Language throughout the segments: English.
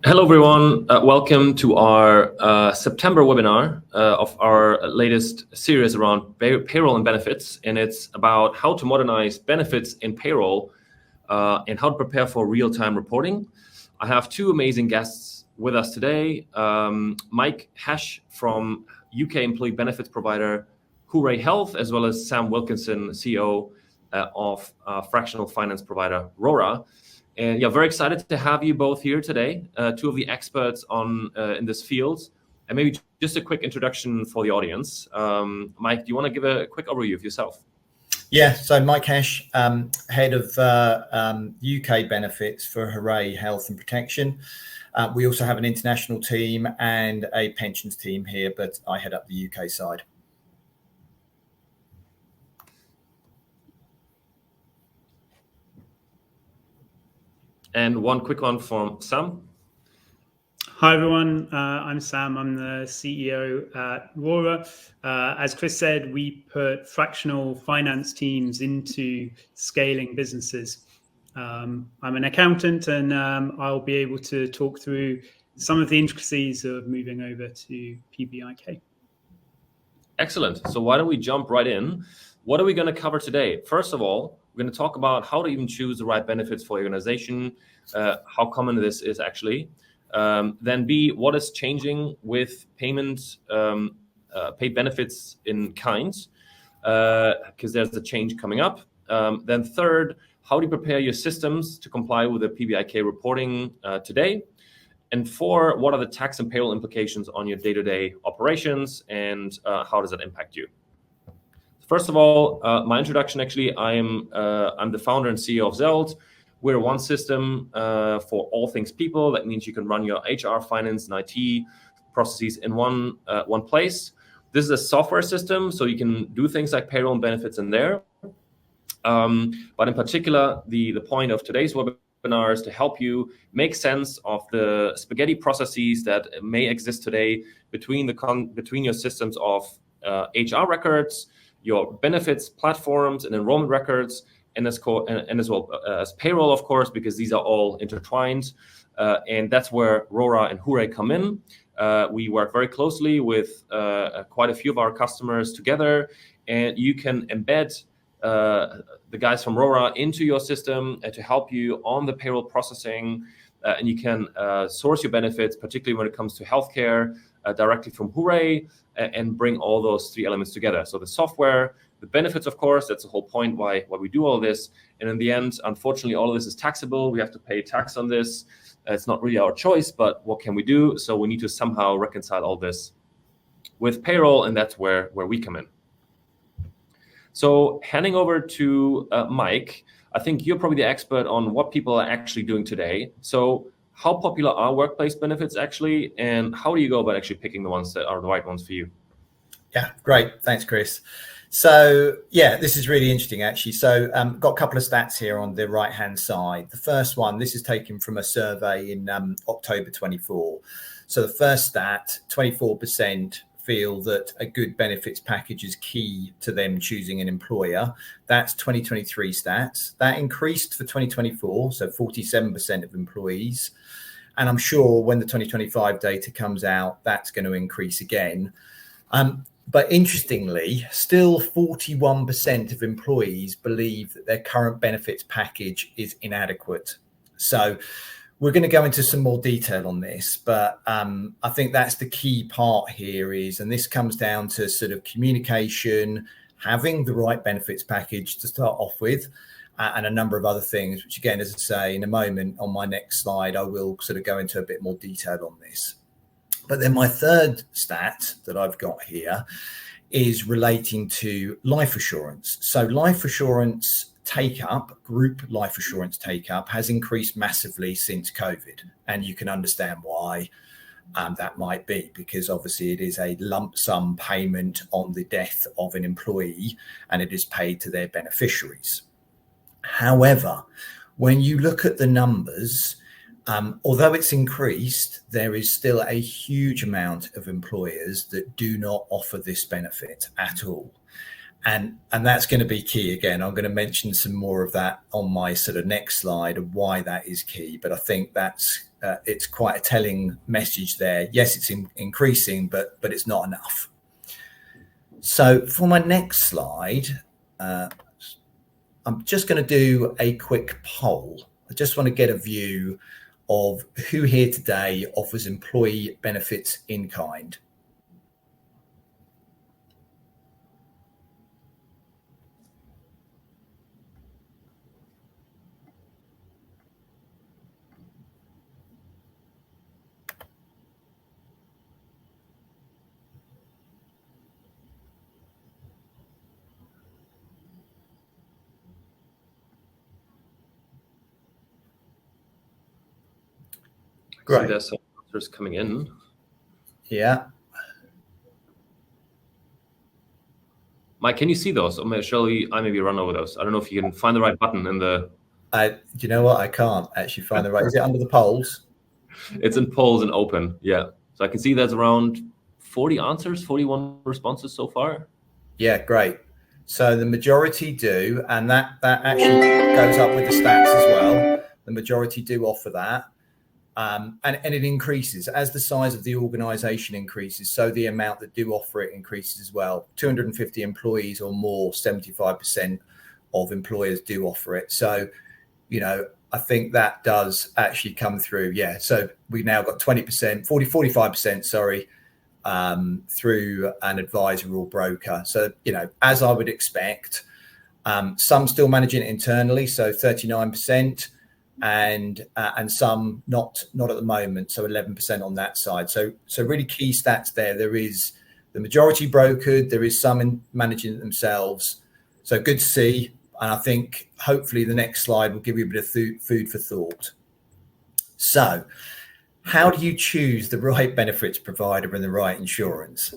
Hello, everyone. Welcome to our September webinar of our latest series around payroll and benefits. And it's about how to modernize benefits in payroll and how to prepare for real-time reporting. I have two amazing guests with us today. Mike Hesch from UK employee benefits provider Hooray Health, as well as Sam Wilkinson, CEO of fractional finance provider RORA. And yeah, very excited to have you both here today, two of the experts in this field. And maybe just a quick introduction for the audience. Mike, do you want to give a quick overview of yourself? Yeah, so Mike Hesch, head of UK benefits for Hooray Health and Protection. We also have an international team and a pensions team here, but I head up the UK side. And one quick one from Sam. Hi, everyone. I'm Sam. I'm the CEO at RORA. As Chris said, we put fractional finance teams into scaling businesses. I'm an accountant, and I'll be able to talk through some of the intricacies of moving over to PBIK. Excellent. So why don't we jump right in? What are we going to cover today? First of all, we're going to talk about how to even choose the right benefits for your organization, how common this is actually. Then B, what is changing with paid benefits in kind, because there's a change coming up. Then third, how do you prepare your systems to comply with the PBIK reporting today? And four, what are the tax and payroll implications on your day-to-day operations, and how does that impact you? First of all, my introduction, actually, I'm the founder and CEO of Zelt. We're one system for all things people. That means you can run your HR, finance, and IT processes in one place. This is a software system, so you can do things like payroll and benefits in there. But in particular, the point of today's webinar is to help you make sense of the spaghetti processes that may exist today between your systems of HR records, your benefits platforms and enrollment records, and as well as payroll, of course, because these are all intertwined. And that's where RORA and Hooray come in. We work very closely with quite a few of our customers together, and you can embed the guys from RORA into your system to help you on the payroll processing, and you can source your benefits, particularly when it comes to healthcare, directly from Hooray, and bring all those three elements together. So the software, the benefits, of course, that's the whole point why we do all this. And in the end, unfortunately, all of this is taxable. We have to pay tax on this. It's not really our choice, but what can we do? So we need to somehow reconcile all this with payroll, and that's where we come in. So handing over to Mike, I think you're probably the expert on what people are actually doing today. So how popular are workplace benefits actually, and how do you go about actually picking the ones that are the right ones for you? Yeah, great. Thanks, Chris. So yeah, this is really interesting actually. So got a couple of stats here on the right-hand side. The first one, this is taken from a survey in October 24. So the first stat, 24% feel that a good benefits package is key to them choosing an employer. That's 2023 stats. That increased for 2024, so 47% of employees. And I'm sure when the 2025 data comes out, that's going to increase again. But interestingly, still 41% of employees believe that their current benefits package is inadequate. So we're going to go into some more detail on this, but I think that's the key part here is, and this comes down to sort of communication, having the right benefits package to start off with, and a number of other things, which again, as I say, in a moment on my next slide, I will sort of go into a bit more detail on this. But then my third stat that I've got here is relating to life assurance. So life assurance take-up, group life assurance take-up has increased massively since COVID. And you can understand why that might be, because obviously it is a lump sum payment on the death of an employee and it is paid to their beneficiaries. However, when you look at the numbers, although it's increased, there is still a huge amount of employers that do not offer this benefit at all. And that's going to be key. Again, I'm going to mention some more of that on my sort of next slide of why that is key. But I think that's it's quite a telling message there. Yes, it's increasing, but it's not enough. So for my next slide, I'm just going to do a quick poll. I just want to get a view of who here today offers employee benefits in kind. Great. See there's some answers coming in. Yeah. Mike, can you see those? Or shall I maybe run over those? I don't know if you can find the right button in the... Do you know what? I can't actually find the right... Is it under the polls? It's in polls and open, yeah. So I can see there's around 40 answers, 41 responses so far. Yeah, great. So the majority do, and that actually goes up with the stats as well. The majority do offer that. And it increases as the size of the organization increases. So the amount that do offer it increases as well. 250 employees or more, 75% of employers do offer it. So, you know, I think that does actually come through. Yeah. So we've now got 45%, sorry, through an advisor or broker. So, you know, as I would expect, some still managing it internally. So 39%. And some not at the moment, so 11% on that side. So really key stats there. There is the majority brokered, there is some in managing it themselves. So good to see. And I think hopefully the next slide will give you a bit of food for thought. So how do you choose the right benefits provider and the right insurance?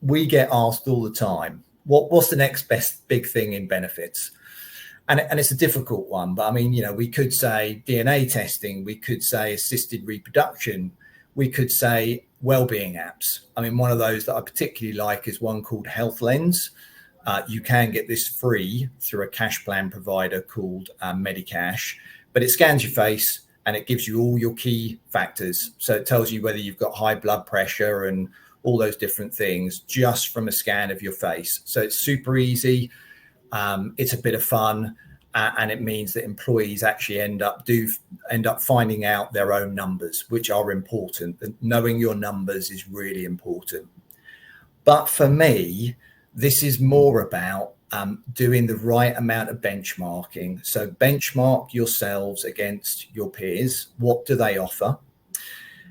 We get asked all the time, what's the next best big thing in benefits? And it's a difficult one, but I mean, you know, we could say DNA testing, we could say assisted reproduction, we could say well-being apps. I mean, one of those that I particularly like is one called Health Lens. You can get this free through a cash plan provider called Medicash, but it scans your face and it gives you all your key factors. So it tells you whether you've got high blood pressure and all those different things just from a scan of your face. So it's super easy. It's a bit of fun, and it means that employees actually end up finding out their own numbers, which are important. And knowing your numbers is really important. But for me, this is more about doing the right amount of benchmarking. So benchmark yourselves against your peers. What do they offer?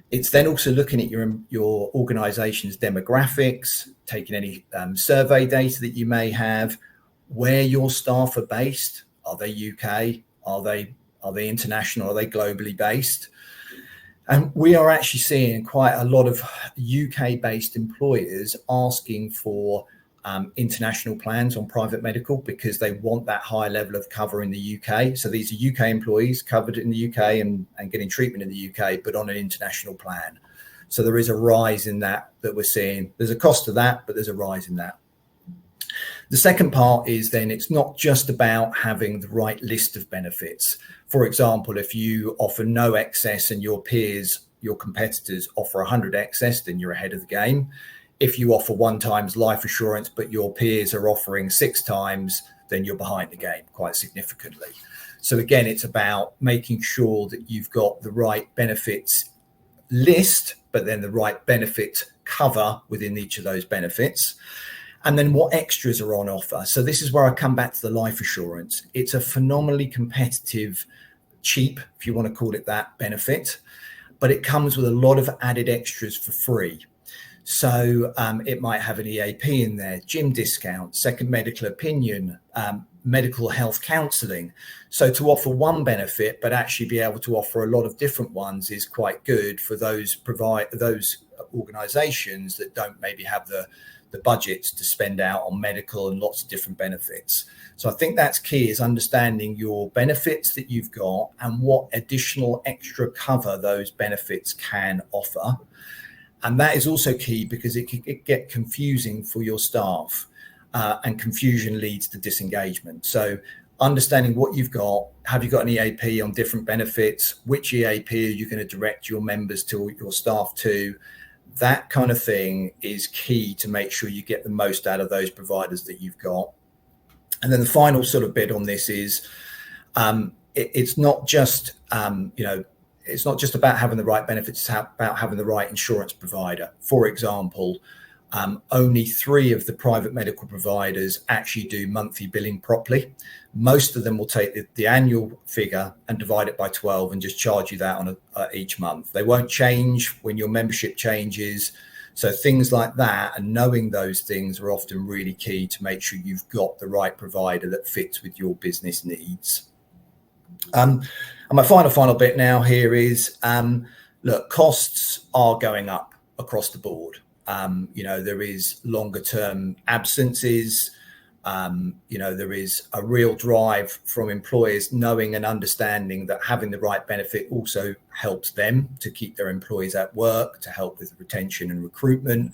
It's then also looking at your organization's demographics, taking any survey data that you may have, where your staff are based. Are they UK? Are they international? Are they globally based? And we are actually seeing quite a lot of UK-based employers asking for international plans on private medical because they want that high level of cover in the UK. So these are UK employees covered in the UK and getting treatment in the UK, but on an international plan. So there is a rise in that we're seeing. There's a cost to that, but there's a rise in that. The second part is then it's not just about having the right list of benefits. For example, if you offer no excess and your peers, your competitors offer 100 excess, then you're ahead of the game. If you offer 1 times life assurance, but your peers are offering 6 times, then you're behind the game quite significantly. So again, it's about making sure that you've got the right benefits list, but then the right benefit cover within each of those benefits. And then what extras are on offer. So this is where I come back to the life assurance. It's a phenomenally competitive, cheap, if you want to call it that, benefit, but it comes with a lot of added extras for free. So it might have an EAP in there, gym discount, second medical opinion, medical health counselling. So to offer one benefit, but actually be able to offer a lot of different ones is quite good for those organisations that don't maybe have the budgets to spend out on medical and lots of different benefits. So I think that's key, is understanding your benefits that you've got and what additional extra cover those benefits can offer. And that is also key because it can get confusing for your staff. and confusion leads to disengagement. So understanding what you've got, have you got an EAP on different benefits, which EAP are you going to direct your members to, your staff to, that kind of thing is key to make sure you get the most out of those providers that you've got. And then the final sort of bit on this is it's not just, it's not just about having the right benefits, it's about having the right insurance provider. For example, only 3 of the private medical providers actually do monthly billing properly. Most of them will take the annual figure and divide it by 12 and just charge you that on each month. They won't change when your membership changes. So things like that, and knowing those things are often really key to make sure you've got the right provider that fits with your business needs. And my final bit now here is, look, costs are going up across the board. There is longer term absences. There is a real drive from employers knowing and understanding that having the right benefit also helps them to keep their employees at work, to help with retention and recruitment,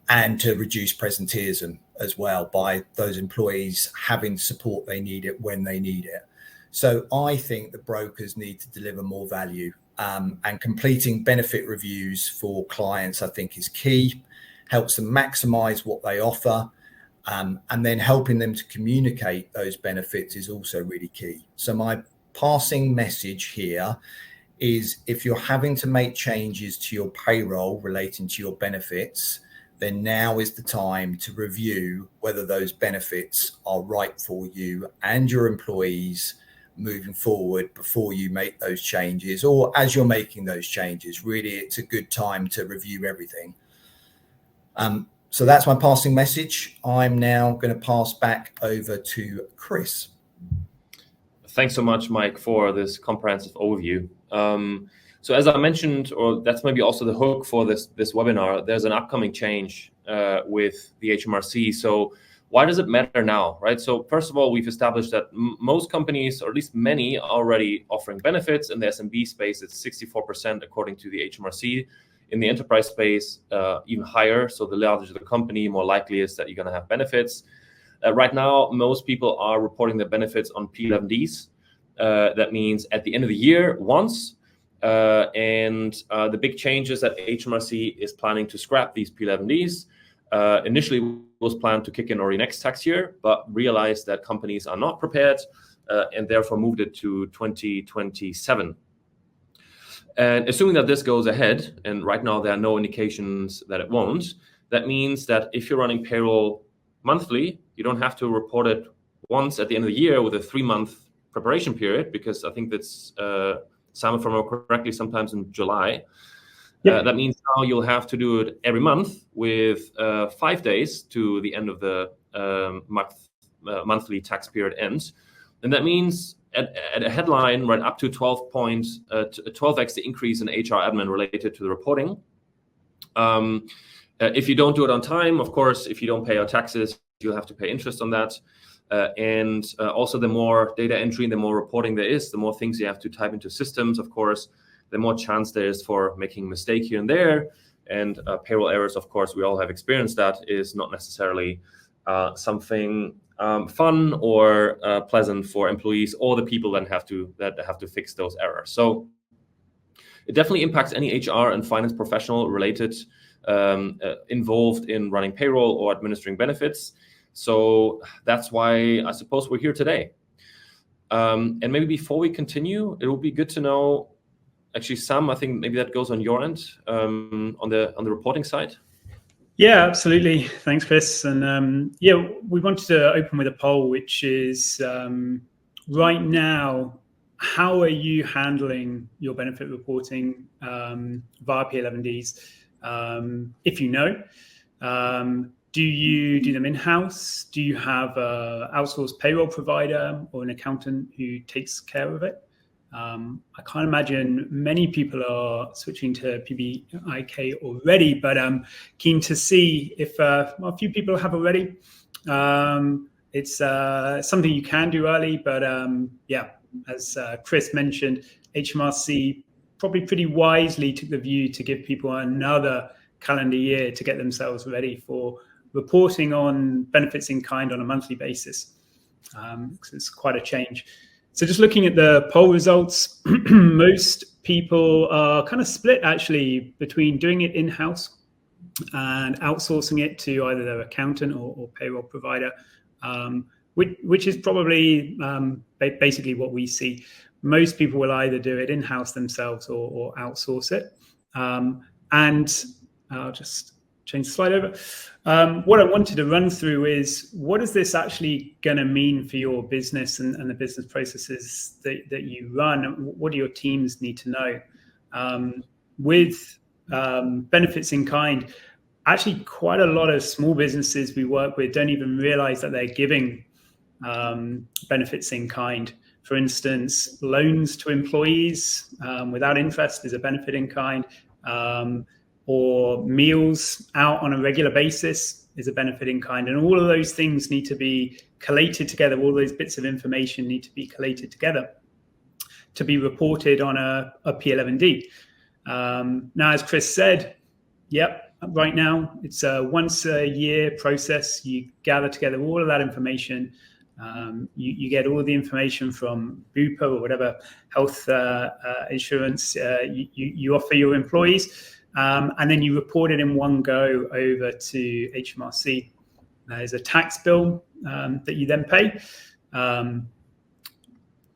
and to reduce presenteeism as well by those employees having support they need it when they need it. So I think the brokers need to deliver more value. And completing benefit reviews for clients, I think, is key, helps them maximize what they offer, and then helping them to communicate those benefits is also really key. So my passing message here is, if you're having to make changes to your payroll relating to your benefits, then now is the time to review whether those benefits are right for you and your employees moving forward before you make those changes, or as you're making those changes. Really, it's a good time to review everything. So that's my passing message. I'm now going to pass back over to Chris. Thanks so much, Mike, for this comprehensive overview. So as I mentioned, or that's maybe also the hook for this webinar, there's an upcoming change with the HMRC. So why does it matter now, right? So first of all, we've established that most companies, or at least many, are already offering benefits. In the SMB space, it's 64% according to the HMRC. In the enterprise space, even higher. So the larger the company, more likely is that you're going to have benefits. Right now, most people are reporting their benefits on P11Ds. That means at the end of the year once. And the big change is that HMRC is planning to scrap these P11Ds. Initially was planned to kick in already next tax year, but realized that companies are not prepared and therefore moved it to 2027. And assuming that this goes ahead, and right now there are no indications that it won't, that means that if you're running payroll monthly, you don't have to report it once at the end of the year with a 3-month preparation period, because I think that's, Sam, if I remember correctly, sometimes in July. Yep. That means now you'll have to do it every month with 5 days to the end of the monthly tax period ends. And that means at a headline, right, up to 12x the increase in HR admin related to the reporting. If you don't do it on time, of course, if you don't pay your taxes, you'll have to pay interest on that. And also the more data entry and the more reporting there is, the more things you have to type into systems, of course, the more chance there is for making a mistake here and there. And payroll errors, of course, we all have experienced that, is not necessarily something fun or pleasant for employees or the people that have to fix those errors. So it definitely impacts any HR and finance professional related involved in running payroll or administering benefits. So that's why I suppose we're here today. And maybe before we continue, it would be good to know, actually, Sam, I think maybe that goes on your end, on the reporting side. Yeah, absolutely. Thanks, Chris. And we wanted to open with a poll, which is right now, how are you handling your benefit reporting via P11Ds? If you know, do you do them in-house? Do you have an outsourced payroll provider or an accountant who takes care of it? I can't imagine many people are switching to PBIK already, but I'm keen to see if a few people have already. It's something you can do early, but as Chris mentioned, HMRC probably pretty wisely took the view to give people another calendar year to get themselves ready for reporting on benefits in kind on a monthly basis. Because it's quite a change. So just looking at the poll results, most people are kind of split actually between doing it in-house and outsourcing it to either their accountant or payroll provider, which is probably basically what we see. Most people will either do it in-house themselves or outsource it. And I'll just change the slide over. What I wanted to run through is, what is this actually going to mean for your business and the business processes that you run? What do your teams need to know? With benefits in kind, actually quite a lot of small businesses we work with don't even realize that they're giving benefits in kind. For instance, loans to employees without interest is a benefit in kind. Or meals out on a regular basis is a benefit in kind. And all of those things need to be collated together. All those bits of information need to be collated together to be reported on a P11D. Now, as Chris said, yep, right now it's a once a year process. You gather together all of that information. You get all the information from Bupa or whatever health insurance you offer your employees. And then you report it in one go over to HMRC. There's a tax bill that you then pay.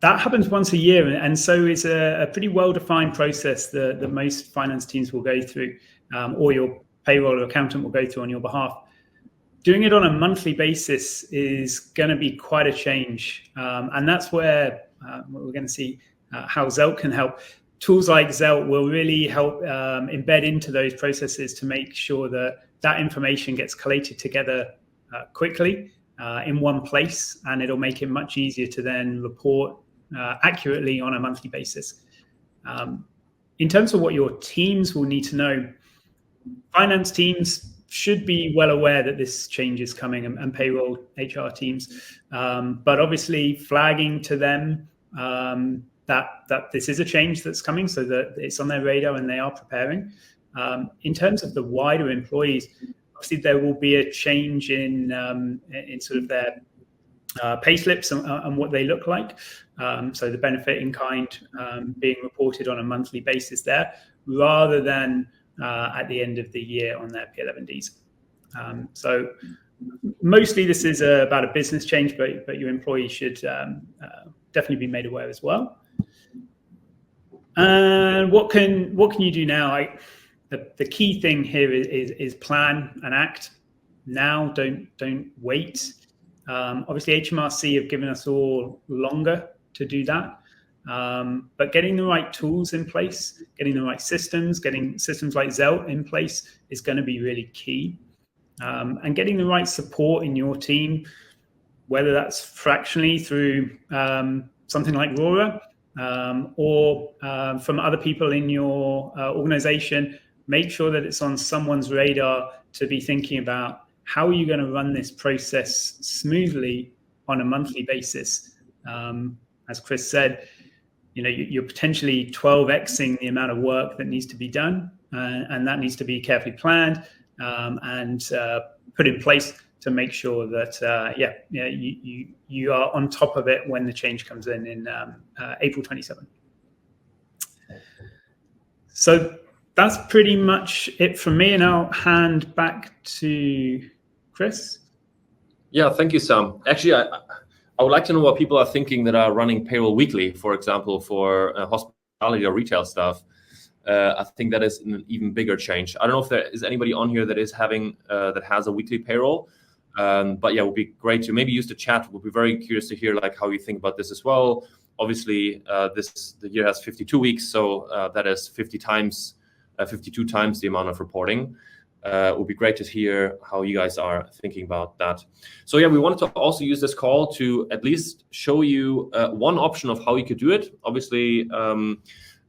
That happens once a year, and so it's a pretty well-defined process that most finance teams will go through, or your payroll or accountant will go through on your behalf. Doing it on a monthly basis is going to be quite a change, and that's where we're going to see how Zelt can help. Tools like Zelt will really help embed into those processes to make sure that information gets collated together quickly in one place, and it'll make it much easier to then report accurately on a monthly basis. In terms of what your teams will need to know, finance teams should be well aware that this change is coming, and payroll HR teams, but obviously flagging to them that this is a change that's coming, so that it's on their radar and they are preparing. In terms of the wider employees, obviously there will be a change in sort of their pay slips and what they look like. So the benefit in kind being reported on a monthly basis there, rather than at the end of the year on their P11Ds. So mostly this is about a business change, but your employees should definitely be made aware as well. And what can you do now? The key thing here is plan and act now. Don't wait. Obviously, HMRC have given us all longer to do that, but getting the right tools in place, getting the right systems, getting systems like Zelt in place is going to be really key. And getting the right support in your team, whether that's fractionally through something like RORA, or from other people in your organization, make sure that it's on someone's radar to be thinking about how are you going to run this process smoothly on a monthly basis. As Chris said, you're potentially 12xing the amount of work that needs to be done, and that needs to be carefully planned and put in place to make sure that you are on top of it when the change comes in April 27. So that's pretty much it from me, and I'll hand back to Chris. Yeah, thank you, Sam. Actually, I would like to know what people are thinking that are running payroll weekly, for example, for hospitality or retail stuff. I think that is an even bigger change. I don't know if there is anybody on here that is having that has a weekly payroll. But yeah, it would be great to maybe use the chat. We'll be very curious to hear like how you think about this as well. Obviously, the year has 52 weeks, so that is 52 times the amount of reporting. It would be great to hear how you guys are thinking about that. So yeah, we wanted to also use this call to at least show you one option of how you could do it. Obviously,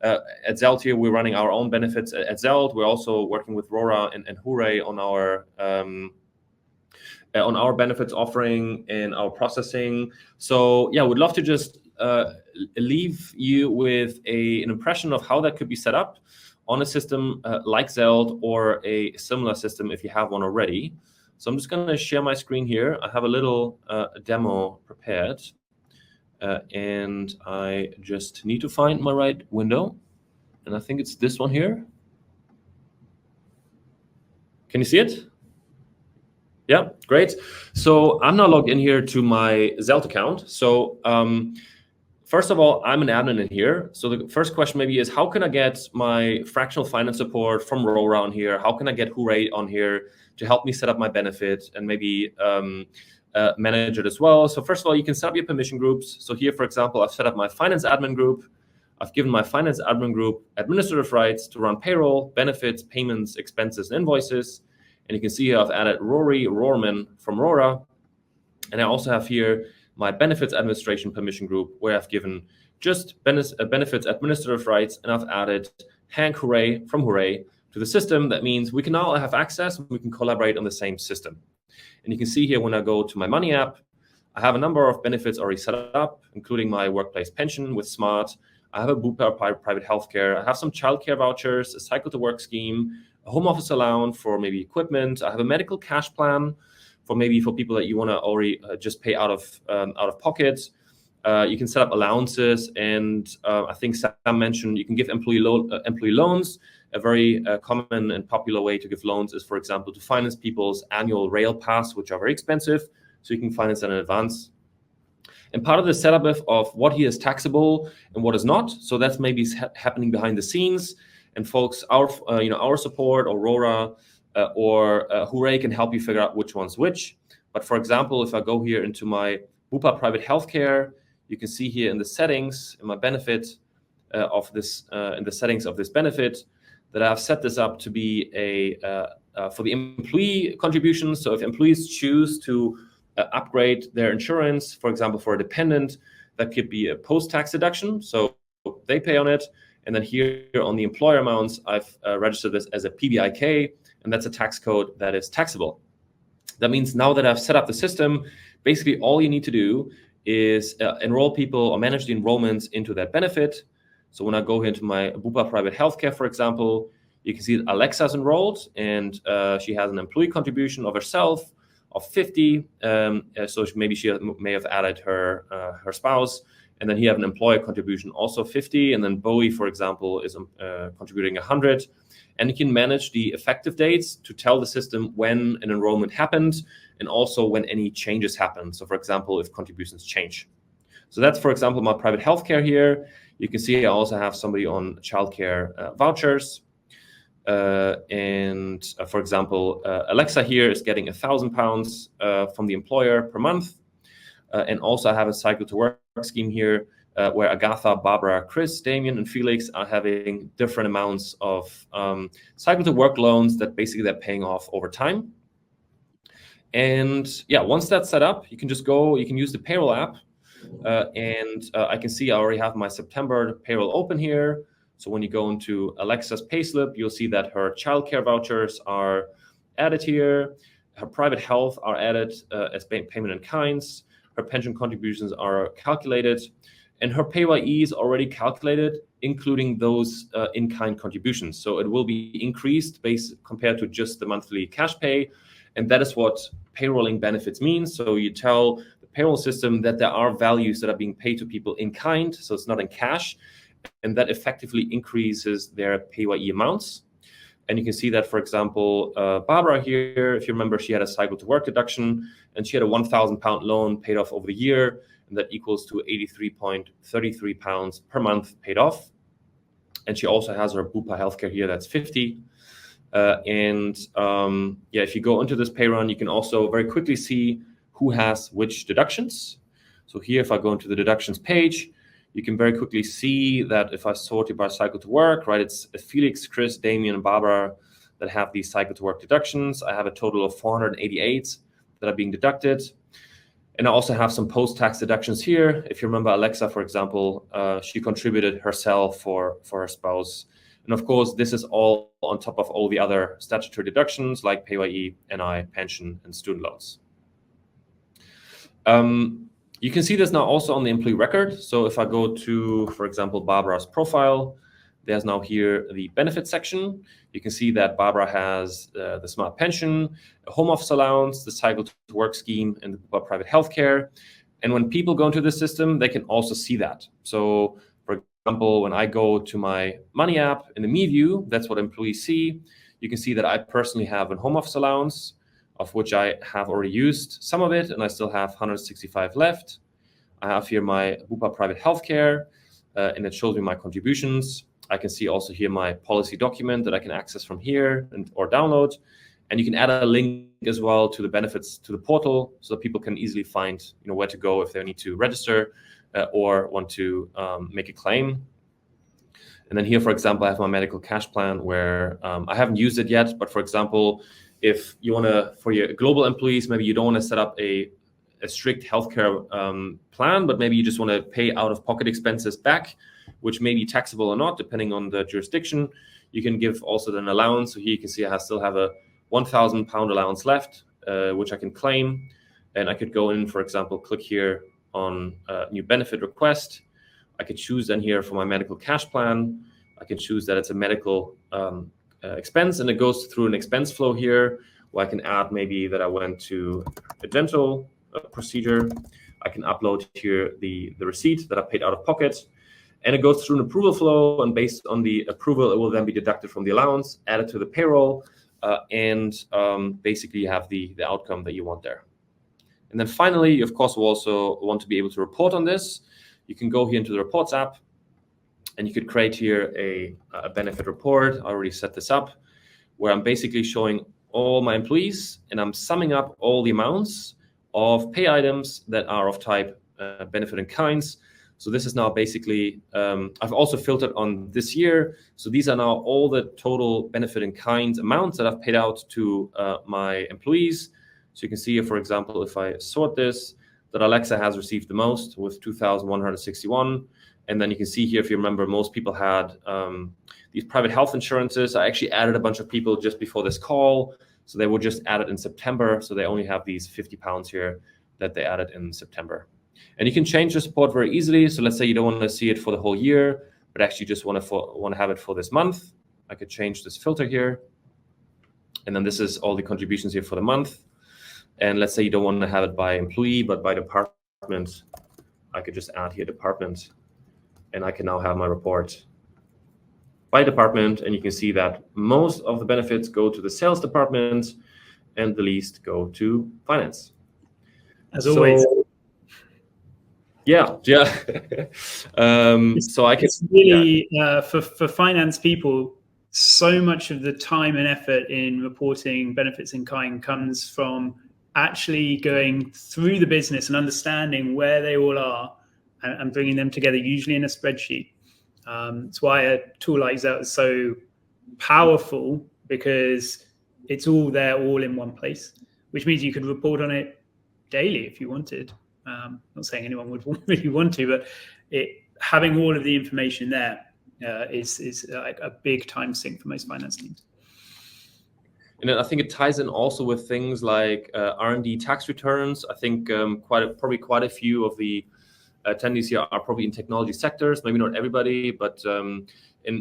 at Zelt here, we're running our own benefits at Zelt. We're also working with RORA and Hooray on our benefits offering and our processing. So yeah, we'd love to just leave you with an impression of how that could be set up on a system like Zelt or a similar system if you have one already. So I'm just going to share my screen here. I have a little demo prepared, and I just need to find my right window. And I think it's this one here. Can you see it? Yeah, great. So I'm now logged in here to my Zelt account. So first of all, I'm an admin in here. So the first question maybe is, how can I get my fractional finance support from RORA on here? How can I get Hooray on here to help me set up my benefit and maybe manage it as well? So first of all, you can set up your permission groups. So here, for example, I've set up my finance admin group. I've given my finance admin group administrative rights to run payroll, benefits, payments, expenses, and invoices. And you can see here I've added Rory Rohrman from RORA. And I also have here my benefits administration permission group, where I've given just benefits administrative rights, and I've added Hank Hooray from Hooray to the system. That means we can now have access, we can collaborate on the same system. And you can see here when I go to my Money app, I have a number of benefits already set up, including my workplace pension with Smart. I have a Bupa private healthcare. I have some childcare vouchers, a cycle to work scheme, a home office allowance for maybe equipment. I have a medical cash plan for people that you want to already just pay out of pocket. You can set up allowances, and I think Sam mentioned you can give employee loans. A very common and popular way to give loans is, for example, to finance people's annual rail pass, which are very expensive. So you can finance that in advance. And part of the setup of what here is taxable and what is not. So that's maybe happening behind the scenes. And folks, our support or RORA or Hooray can help you figure out which one's which. But for example, if I go here into my Bupa private healthcare, you can see here in the settings, in my benefit of this, in the settings of this benefit, that I've set this up to be for the employee contributions. So if employees choose to upgrade their insurance, for example, for a dependent, that could be a post-tax deduction. So they pay on it. And then here on the employer amounts, I've registered this as a PBIK, and that's a tax code that is taxable. That means now that I've set up the system, basically all you need to do is enroll people or manage the enrollments into that benefit. So when I go here into my Bupa private healthcare, for example, you can see that Alexa's enrolled, and she has an employee contribution of herself of 50. So maybe she may have added her spouse. And then here have an employer contribution, also 50. And then Bowie, for example, is contributing 100. And you can manage the effective dates to tell the system when an enrollment happened and also when any changes happen. So for example, if contributions change. So that's, for example, my private healthcare here. You can see I also have somebody on childcare vouchers. And for example, Alexa here is getting £1,000 from the employer per month. And also I have a cycle to work scheme here where Agatha, Barbara, Chris, Damien, and Felix are having different amounts of cycle to work loans that basically they're paying off over time. And yeah, once that's set up, you can just go, you can use the payroll app. And I can see I already have my September payroll open here. So when you go into Alexa's payslip, you'll see that her childcare vouchers are added here. Her private health are added as payment in kinds. Her pension contributions are calculated, and her PAYE is already calculated, including those in-kind contributions. So it will be increased compared to just the monthly cash pay. And that is what payrolling benefits means. So you tell the payroll system that there are values that are being paid to people in kind, so it's not in cash, and that effectively increases their PAYE amounts. And you can see that, for example, Barbara here, if you remember, she had a cycle to work deduction, and she had a £1,000 loan paid off over the year, and that equals to £83.33 per month paid off. And she also has her Bupa healthcare here, that's 50. Yeah, if you go into this pay run, you can also very quickly see who has which deductions. So here, if I go into the deductions page, you can very quickly see that if I sort it by cycle to work, right, it's Felix, Chris, Damien, and Barbara that have these cycle to work deductions. I have a total of 488 that are being deducted. And I also have some post-tax deductions here. If you remember Alexa, for example, she contributed herself for her spouse. And of course, this is all on top of all the other statutory deductions like PAYE, NI, pension, and student loans. You can see this now also on the employee record. So if I go to, for example, Barbara's profile, there's now here the benefits section. You can see that Barbara has the smart pension, a home office allowance, the cycle to work scheme, and the private healthcare. And when people go into the system, they can also see that. So for example, when I go to my money app in the me view, that's what employees see. You can see that I personally have a home office allowance, of which I have already used some of it, and I still have 165 left. I have here my Bupa private healthcare, and it shows me my contributions. I can see also here my policy document that I can access from here or download. And you can add a link as well to the benefits to the portal, so that people can easily find where to go if they need to register or want to make a claim. And then here, for example, I have my medical cash plan where I haven't used it yet. But for example, if you want to, for your global employees, maybe you don't want to set up a strict healthcare plan, but maybe you just want to pay out-of-pocket expenses back, which may be taxable or not, depending on the jurisdiction. You can give also an allowance. So here you can see I still have a £1,000 allowance left, which I can claim. And I could go in, for example, click here on new benefit request. I could choose then here for my medical cash plan. I can choose that it's a medical expense, and it goes through an expense flow here where I can add maybe that I went to a dental procedure. I can upload here the receipt that I paid out of pocket, and it goes through an approval flow, and based on the approval, it will then be deducted from the allowance, added to the payroll, and basically you have the outcome that you want there. And then finally, you of course will also want to be able to report on this. You can go here into the reports app, and you could create here a benefit report. I already set this up, where I'm basically showing all my employees, and I'm summing up all the amounts of pay items that are of type benefit in kinds. So this is now basically, I've also filtered on this year. So these are now all the total benefit in kind amounts that I've paid out to my employees. So you can see here, for example, if I sort this, that Alexa has received the most with 2,161. And then you can see here, if you remember, most people had these private health insurances. I actually added a bunch of people just before this call. So they were just added in September. So they only have these £50 here that they added in September. And you can change the support very easily. So let's say you don't want to see it for the whole year, but actually just want to have it for this month. I could change this filter here. And then this is all the contributions here for the month. And let's say you don't want to have it by employee, but by department. I could just add here department, and I can now have my report by department. And you can see that most of the benefits go to the sales department and the least go to finance. As always. Yeah. So I can. It's really for finance people. So much of the time and effort in reporting benefits in kind comes from actually going through the business and understanding where they all are and bringing them together, usually in a spreadsheet. It's why a tool like Zelt is so powerful, because it's all there, all in one place, which means you could report on it daily if you wanted. Not saying anyone would really want to, but having all of the information there is like a big time sink for most finance teams. And I think it ties in also with things like R&D tax returns. I think probably quite a few of the attendees here are probably in technology sectors, maybe not everybody, but in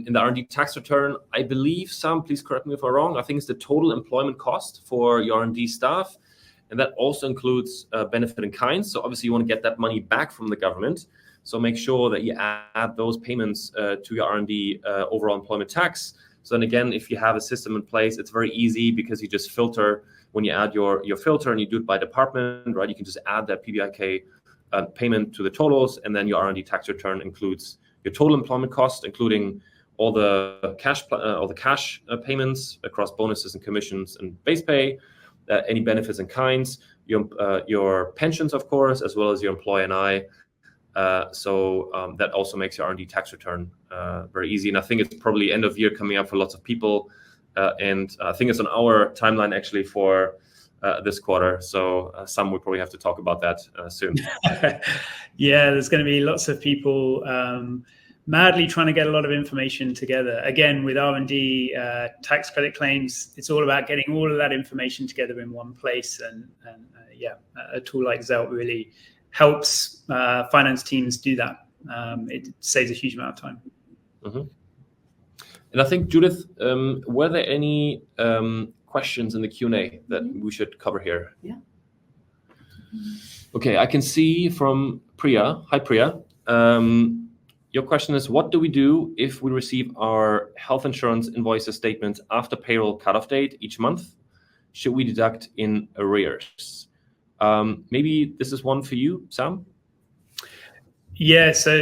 the R&D tax return, I believe Sam, please correct me if I'm wrong, I think it's the total employment cost for your R&D staff. And that also includes benefit in kind. So obviously you want to get that money back from the government. So make sure that you add those payments to your R&D overall employment tax. So then again, if you have a system in place, it's very easy, because you just filter when you add your filter, and you do it by department, right? You can just add that PBIK payment to the totals, and then your R&D tax return includes your total employment cost, including all the cash payments across bonuses and commissions and base pay, any benefits in kinds, your pensions, of course, as well as your employee NI. So that also makes your R&D tax return very easy. And I think it's probably end of year coming up for lots of people. And I think it's on our timeline actually for this quarter. So some will probably have to talk about that soon. Yeah, there's going to be lots of people madly trying to get a lot of information together. Again, with R&D tax credit claims, it's all about getting all of that information together in one place. And a tool like Zelt really helps finance teams do that. It saves a huge amount of time. Mm-hmm. And I think, Judith, were there any questions in the Q&A that we should cover here? Yeah. Okay, I can see from Priya. Hi, Priya. Your question is, what do we do if we receive our health insurance invoices statements after payroll cutoff date each month? Should we deduct in arrears? Maybe this is one for you, Sam? Yeah, so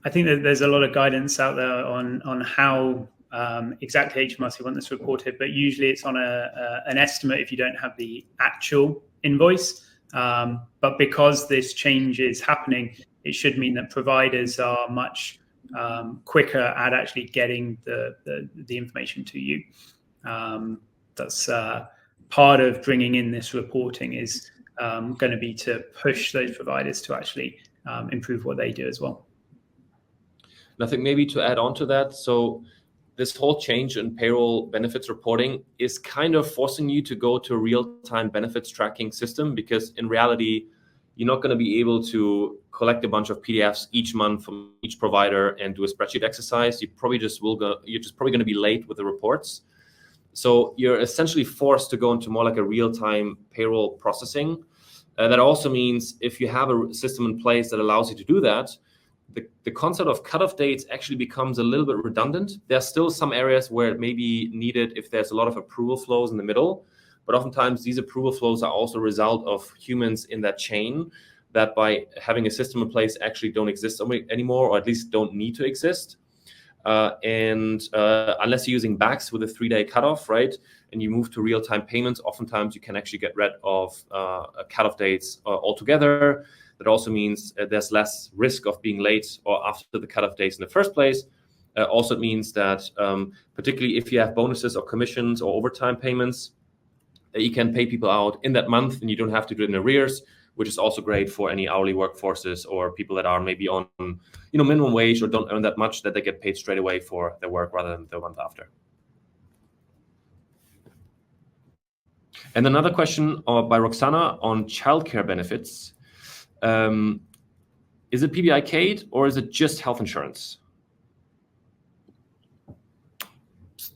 I think that there's a lot of guidance out there on how exactly HMRC want this reported, but usually it's on an estimate if you don't have the actual invoice. But because this change is happening, it should mean that providers are much quicker at actually getting the information to you. That's part of bringing in this reporting is going to be to push those providers to actually improve what they do as well. And I think maybe to add on to that, so this whole change in payroll benefits reporting is kind of forcing you to go to a real-time benefits tracking system, because in reality, you're not going to be able to collect a bunch of PDFs each month from each provider and do a spreadsheet exercise. You're probably going to be late with the reports. So you're essentially forced to go into more like a real-time payroll processing. That also means if you have a system in place that allows you to do that, the concept of cutoff dates actually becomes a little bit redundant. There's still some areas where it may be needed if there's a lot of approval flows in the middle, but oftentimes these approval flows are also a result of humans in that chain that by having a system in place actually don't exist anymore, or at least don't need to exist. Unless you're using BACS with a 3-day cutoff, right, and you move to real-time payments, oftentimes you can actually get rid of cutoff dates altogether. That also means there's less risk of being late or after the cutoff dates in the first place. Also, it means that particularly if you have bonuses or commissions or overtime payments, you can pay people out in that month and you don't have to do it in arrears, which is also great for any hourly workforces or people that are maybe on minimum wage or don't earn that much, that they get paid straight away for their work rather than the month after. And another question by Roxana on childcare benefits. Is it PBI-Kate or is it just health insurance?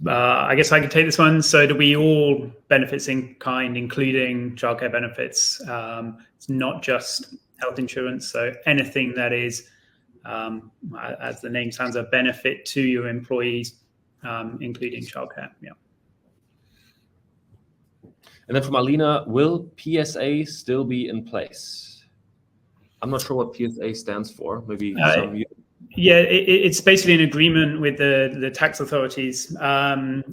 I guess I could take this one. So do we all benefits in kind, including childcare benefits? It's not just health insurance. So anything that is, as the name sounds, a benefit to your employees, including childcare. Yeah. And then from Alina, will PSA still be in place? I'm not sure what PSA stands for. Maybe some of you. Yeah, it's basically an agreement with the tax authorities on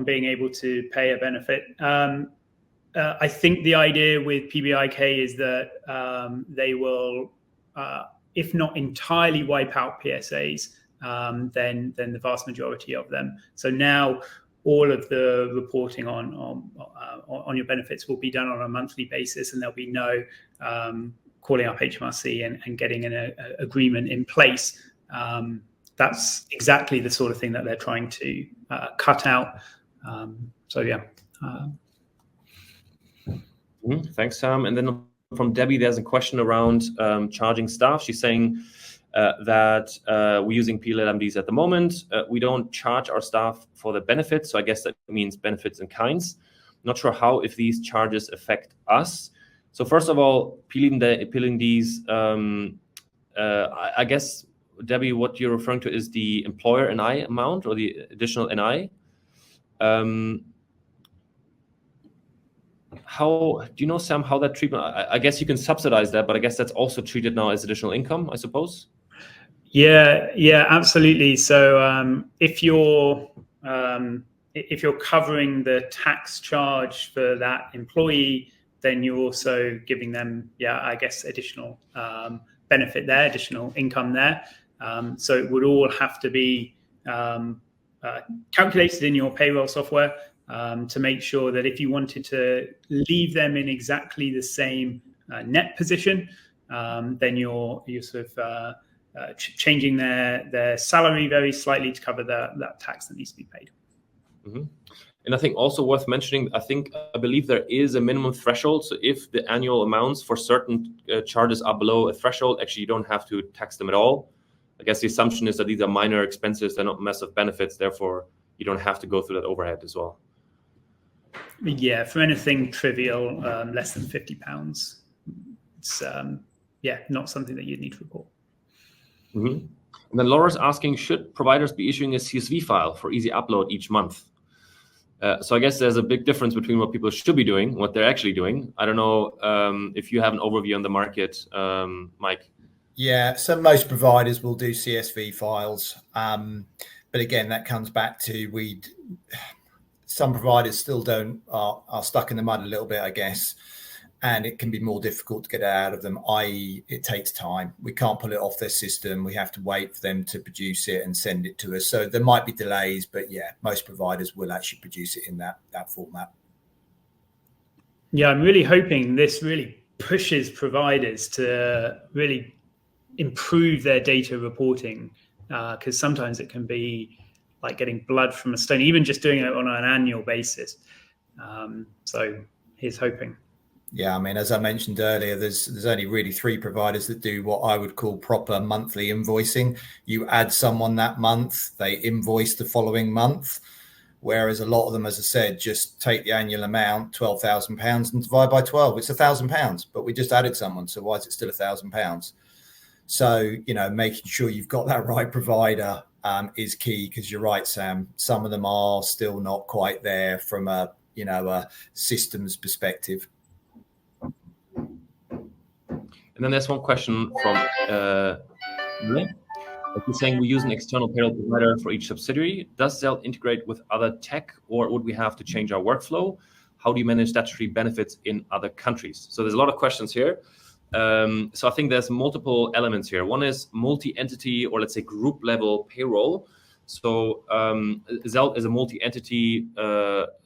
being able to pay a benefit. I think the idea with PBIK is that they will, if not entirely wipe out PSAs, then the vast majority of them. So now all of the reporting on your benefits will be done on a monthly basis, and there'll be no calling up HMRC and getting an agreement in place. That's exactly the sort of thing that they're trying to cut out. So yeah. Thanks, Sam. And then from Debbie, there's a question around charging staff. She's saying that we're using PLMDs at the moment. We don't charge our staff for the benefits. So I guess that means benefits in kinds. Not sure how, if these charges affect us. So first of all, PLMDs, I guess, Debbie, what you're referring to is the employer NI amount or the additional NI. How do you know, Sam, how that treatment? I guess you can subsidize that, but I guess that's also treated now as additional income, I suppose. Yeah, absolutely. So if you're covering the tax charge for that employee, then you're also giving them, I guess, additional benefit there, additional income there. So it would all have to be calculated in your payroll software to make sure that if you wanted to leave them in exactly the same net position, then you're sort of changing their salary very slightly to cover that tax that needs to be paid. Mm-hmm. And I think also worth mentioning, I believe there is a minimum threshold. So if the annual amounts for certain charges are below a threshold, actually you don't have to tax them at all. I guess the assumption is that these are minor expenses, they're not massive benefits, therefore you don't have to go through that overhead as well. Yeah, for anything trivial, less than £50, it's not something that you'd need to report. Mm-hmm. And then Laura's asking, should providers be issuing a CSV file for easy upload each month? So I guess there's a big difference between what people should be doing, what they're actually doing. I don't know if you have an overview on the market, Mike. Yeah, so most providers will do CSV files. But again, that comes back to some providers still are stuck in the mud a little bit, I guess. And it can be more difficult to get out of them, i.e. it takes time. We can't pull it off their system. We have to wait for them to produce it and send it to us. So there might be delays, but yeah, most providers will actually produce it in that format. Yeah, I'm really hoping this really pushes providers to really improve their data reporting, because sometimes it can be like getting blood from a stone, even just doing it on an annual basis. So here's hoping. Yeah, I mean, as I mentioned earlier, there's only really 3 providers that do what I would call proper monthly invoicing. You add someone that month, they invoice the following month, whereas a lot of them, as I said, just take the annual amount, £12,000, and divide by 12. It's £1,000, but we just added someone, so why is it still £1,000? So, making sure you've got that right provider is key, because you're right, Sam. Some of them are still not quite there from a systems perspective. And then there's one question from Nick. He's saying we use an external payroll provider for each subsidiary. Does Zelt integrate with other tech, or would we have to change our workflow? How do you manage statutory benefits in other countries? So there's a lot of questions here. So I think there's multiple elements here. One is multi-entity, or let's say group level payroll. So Zelt is a multi-entity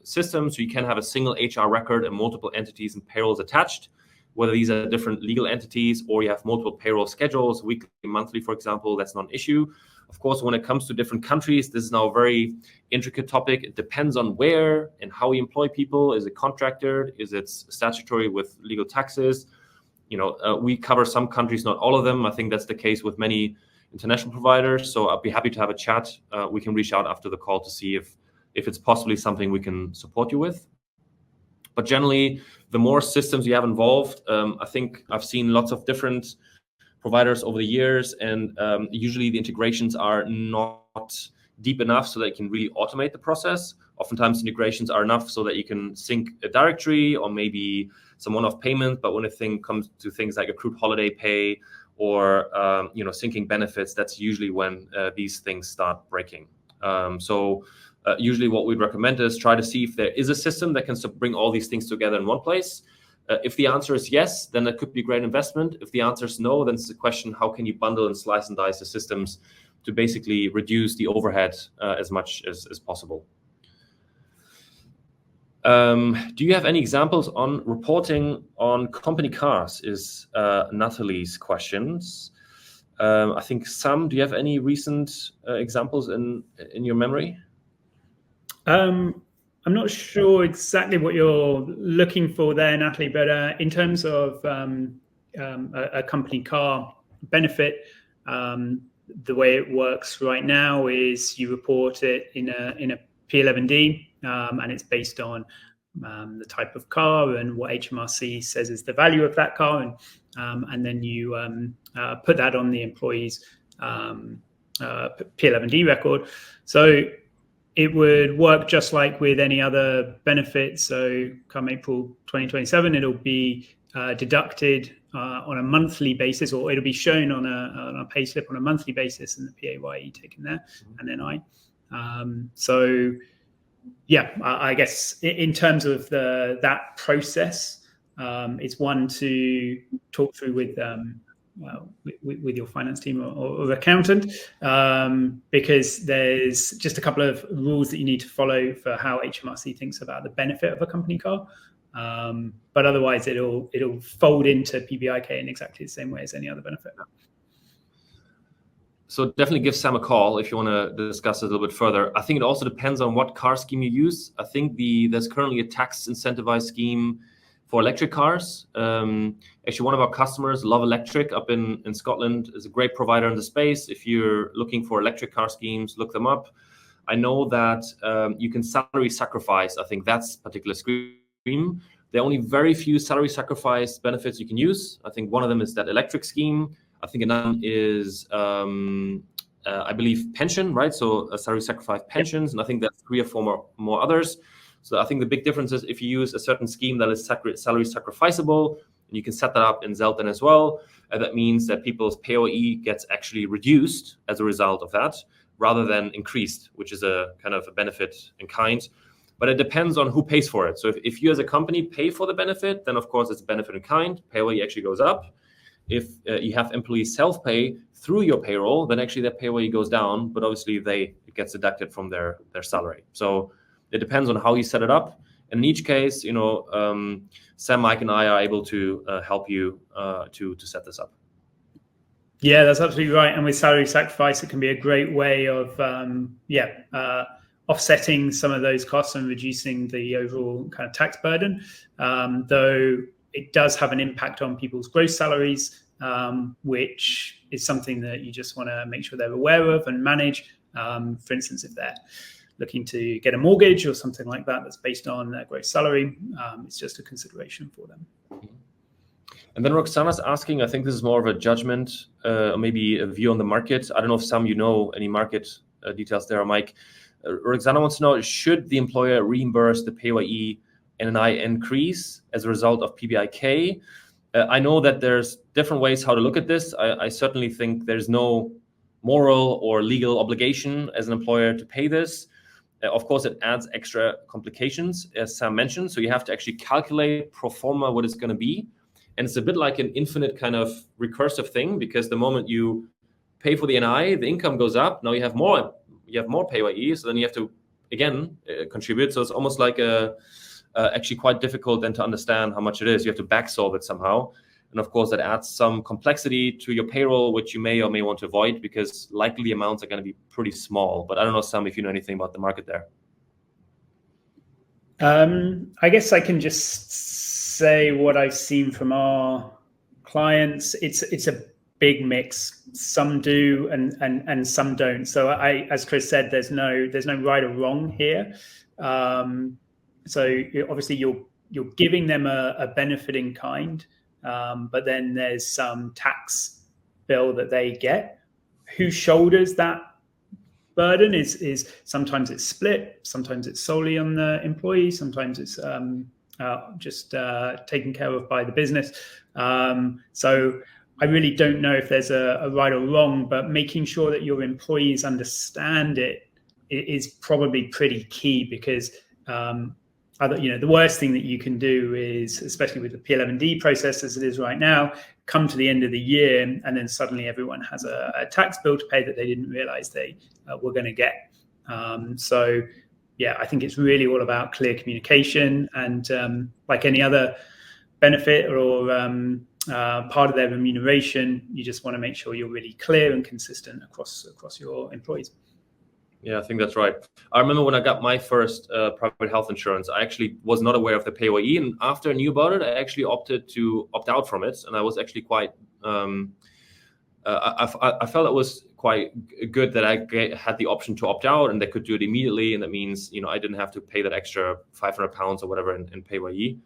system, so you can have a single HR record and multiple entities and payrolls attached, whether these are different legal entities or you have multiple payroll schedules, weekly, monthly, for example, that's not an issue. Of course, when it comes to different countries, this is now a very intricate topic. It depends on where and how we employ people. Is it contractor? Is it statutory with legal taxes? We cover some countries, not all of them. I think that's the case with many international providers. So I'd be happy to have a chat. We can reach out after the call to see if it's possibly something we can support you with. But generally, the more systems you have involved, I think I've seen lots of different providers over the years, and usually the integrations are not deep enough so that you can really automate the process. Oftentimes integrations are enough so that you can sync a directory or maybe some one-off payment, but when a thing comes to things like accrued holiday pay or syncing benefits, that's usually when these things start breaking. Usually what we'd recommend is try to see if there is a system that can bring all these things together in one place. If the answer is yes, then that could be a great investment. If the answer is no, then it's the question, how can you bundle and slice and dice the systems to basically reduce the overhead as much as possible. Do you have any examples on reporting on company cars is Natalie's questions. I think Sam, do you have any recent examples in your memory? I'm not sure exactly what you're looking for there, Natalie, but in terms of a company car benefit, the way it works right now is you report it in a P11D, and it's based on the type of car and what HMRC says is the value of that car, and then you put that on the employee's P11D record. So it would work just like with any other benefit. So come April 2027, it'll be deducted on a monthly basis, or it'll be shown on a pay slip on a monthly basis, and the PAYE taken there, and then I guess in terms of that process, it's one to talk through with your finance team or accountant, because there's just a couple of rules that you need to follow for how HMRC thinks about the benefit of a company car. But otherwise, it'll fold into PBIK in exactly the same way as any other benefit. So definitely give Sam a call if you want to discuss it a little bit further. I think it also depends on what car scheme you use. I think there's currently a tax incentivized scheme for electric cars. Actually, one of our customers, Love Electric, up in Scotland, is a great provider in the space. If you're looking for electric car schemes, look them up. I know that you can salary sacrifice. I think that's a particular scheme. There are only very few salary sacrifice benefits you can use. I think one of them is that electric scheme. I think another is, I believe, pension, right? So salary sacrifice pensions, and I think that's 3 or 4 more others. So I think the big difference is if you use a certain scheme that is salary sacrificable, and you can set that up in Zelt as well. That means that people's POE gets actually reduced as a result of that, rather than increased, which is a kind of a benefit in kind. But it depends on who pays for it. So if you as a company pay for the benefit, then of course it's a benefit in kind. POE actually goes up. If you have employees self-pay through your payroll, then actually that POE goes down, but obviously it gets deducted from their salary. So it depends on how you set it up. And in each case, Sam, Mike, and I are able to help you to set this up. Yeah, that's absolutely right. And with salary sacrifice, it can be a great way of offsetting some of those costs and reducing the overall kind of tax burden. Though it does have an impact on people's gross salaries, which is something that you just want to make sure they're aware of and manage. For instance, if they're looking to get a mortgage or something like that that's based on their gross salary, it's just a consideration for them. And then Roxana's asking, I think this is more of a judgment or maybe a view on the market. I don't know if Sam, any market details there, or Mike. Roxana wants to know, should the employer reimburse the PAYE NNI increase as a result of PBIK? I know that there's different ways how to look at this. I certainly think there's no moral or legal obligation as an employer to pay this. Of course, it adds extra complications, as Sam mentioned. So you have to actually calculate pro forma what it's going to be. And it's a bit like an infinite kind of recursive thing, because the moment you pay for the NI, the income goes up. Now you have more PAYE, so then you have to, again, contribute. So it's almost like actually quite difficult then to understand how much it is. You have to back solve it somehow. And of course, that adds some complexity to your payroll, which you may or may want to avoid, because likely the amounts are going to be pretty small. But I don't know, Sam, if you know anything about the market there. I guess I can just say what I've seen from our clients. It's a big mix. Some do and some don't. So as Chris said, there's no right or wrong here. So obviously you're giving them a benefit in kind, but then there's some tax bill that they get. Who shoulders that burden is sometimes it's split, sometimes it's solely on the employee, sometimes it's just taken care of by the business. So I really don't know if there's a right or wrong, but making sure that your employees understand it is probably pretty key, because the worst thing that you can do is, especially with the P11D process as it is right now, come to the end of the year and then suddenly everyone has a tax bill to pay that they didn't realize they were going to get. So yeah, I think it's really all about clear communication, and like any other benefit or part of their remuneration, you just want to make sure you're really clear and consistent across your employees. Yeah, I think that's right. I remember when I got my first private health insurance, I actually was not aware of the PAYE, and after I knew about it, I actually opted to opt out from it, and I was actually quite. I felt it was quite good that I had the option to opt out, and they could do it immediately, and that means I didn't have to pay that extra £500 or whatever in PAYE.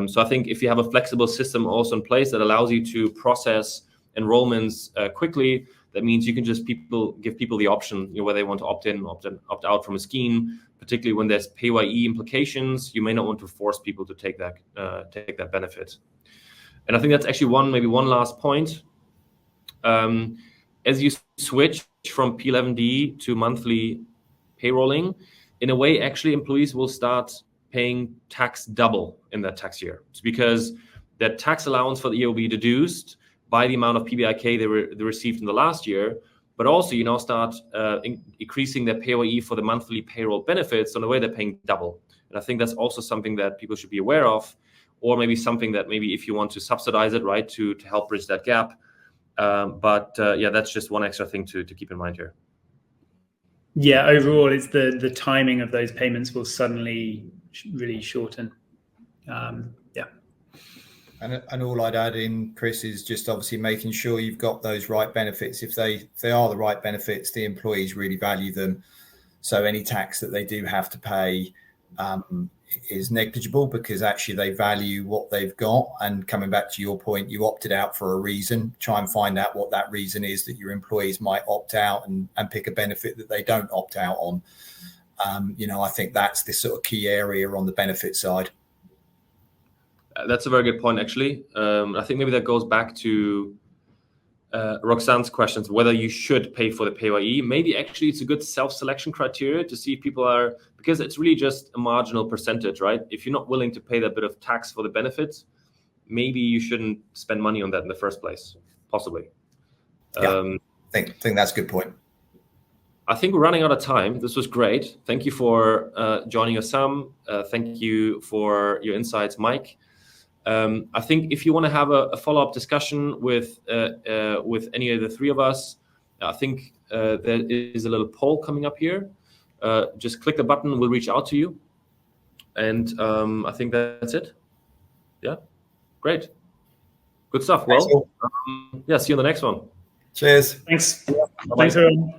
So I think if you have a flexible system also in place that allows you to process enrollments quickly, that means you can just give people the option where they want to opt in, opt out from a scheme. Particularly when there's PAYE implications, you may not want to force people to take that benefit. And I think that's actually one last point. As you switch from P11D to monthly payrolling, in a way, actually employees will start paying tax double in that tax year. It's because that tax allowance for the year will be deduced by the amount of PBIK they received in the last year, but also you now start increasing their PAYE for the monthly payroll benefits. So in a way, they're paying double. And I think that's also something that people should be aware of, or maybe something that maybe if you want to subsidize it, right, to help bridge that gap. But that's just one extra thing to keep in mind here. Yeah, overall, it's the timing of those payments will suddenly really shorten. Yeah. And all I'd add in, Chris, is just obviously making sure you've got those right benefits. If they are the right benefits, the employees really value them. So any tax that they do have to pay is negligible, because actually they value what they've got. And coming back to your point, you opted out for a reason. Try and find out what that reason is that your employees might opt out, and pick a benefit that they don't opt out on. I think that's the sort of key area on the benefit side. That's a very good point, actually. I think maybe that goes back to Roxanne's questions, whether you should pay for the PAYE. Maybe actually it's a good self-selection criteria to see if people are, because it's really just a marginal percentage, right? If you're not willing to pay that bit of tax for the benefits, maybe you shouldn't spend money on that in the first place, possibly. Yeah, I think that's a good point. I think we're running out of time. This was great. Thank you for joining us, Sam. Thank you for your insights, Mike. I think if you want to have a follow-up discussion with any of the three of us, I think there is a little poll coming up here. Just click the button, we'll reach out to you. And I think that's it. Yeah, great. Good stuff. Well, see you on the next one. Cheers. Thanks. Bye-bye. Thanks, everyone.